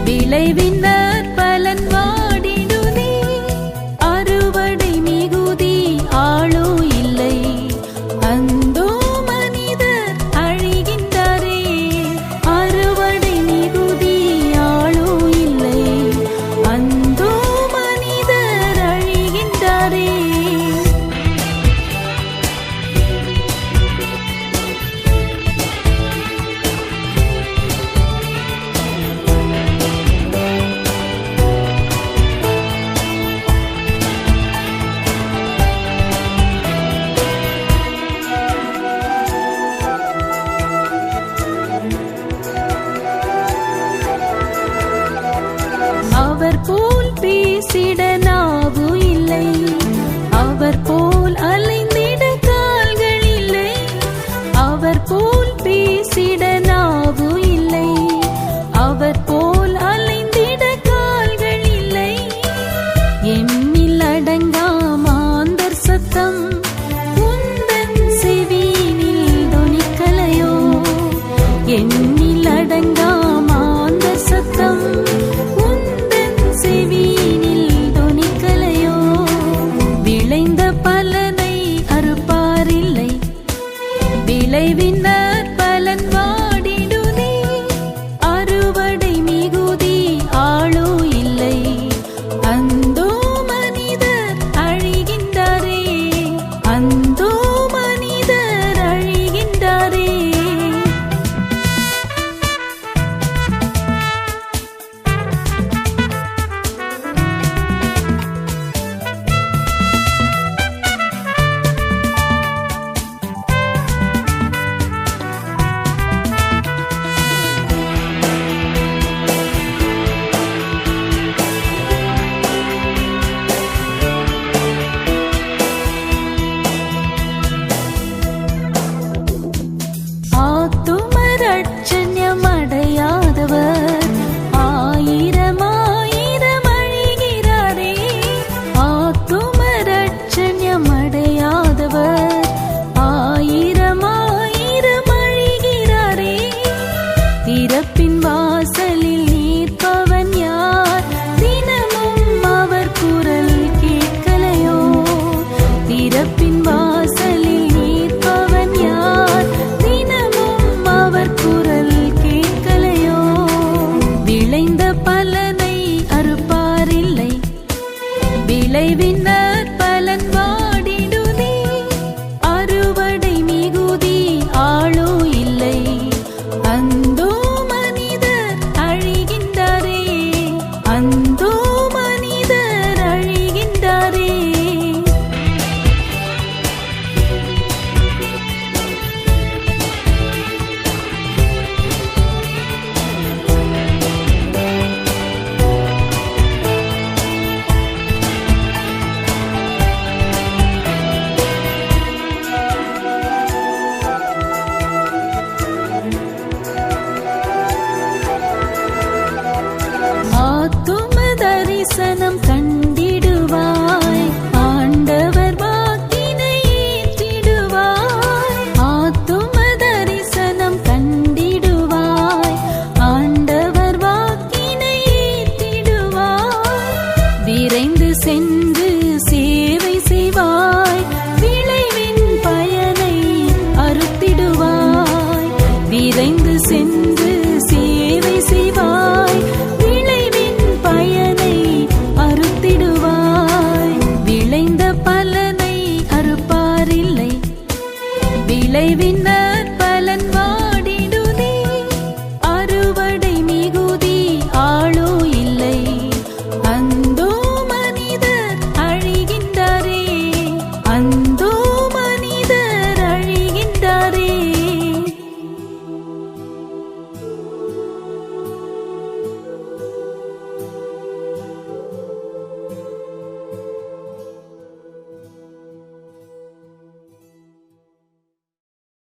விளைவின் பலன் வாடிடுதே. அறுவடை மிகுதி ஆளோ இல்லை, அந்தோ மனிதர் அழிகின்றாரே. அறுவடை மிகுதி ஆளோ இல்லை, அந்தோ மனிதர் அழிகின்றாரே. அவர் போல் பேசிட நாவு இல்லை, அவர் போல் அலைந்திட கால்கள் இல்லை. அவர் போல் பேசிட நாவு இல்லை, அவர் போல் அலைந்திட கால்கள் இல்லை. எண்ணில் அடங்கா மாந்தர் சத்தம் உந்தன் செவியினில் தொனிக்கலையோ. எண்ணில் அடங்கா மாந்தர் சத்தம் செவியினில் தொனிக்கலையோ. விளைந்த பலனை அறுப்பாரில்லை, விளைவின் பலன் வாடிடுதே. அறுவடை மிகுதி ஆளோ இல்லை, அந்தோ மனிதர் அழிகின்றாரே. அந்தோ மனிதர் அழிகின்றாரே. ஆத்துமரட்சண்யமடையாதவர் ஆயிரம் ஆயிரம் அழிகிறாரே. ஆத்துமரட்சண்யமடையாதவர் ஆயிரம் ஆயிரம் அழிகிறாரே. திறப்பின் வாசலில் நிற்பவன் யார்? தினமும் அவர் குரல் கேட்கலையோ. திறப்பின் வாசலில் நிற்பவன் யார்? தினமும் அவர் குரல் கேட்கலையோ. விளைந்த பலனை அறுப்பாரில்லை, விளைவின் பலன் வாடிடுதே. அறுவடை மிகுதி ஆளோ இல்லை, அந்தோ மனிதர் அழிகின்றாரே. அந்தோ மனிதர் அழிகின்றாரே. ஆத்தும தரிசனம்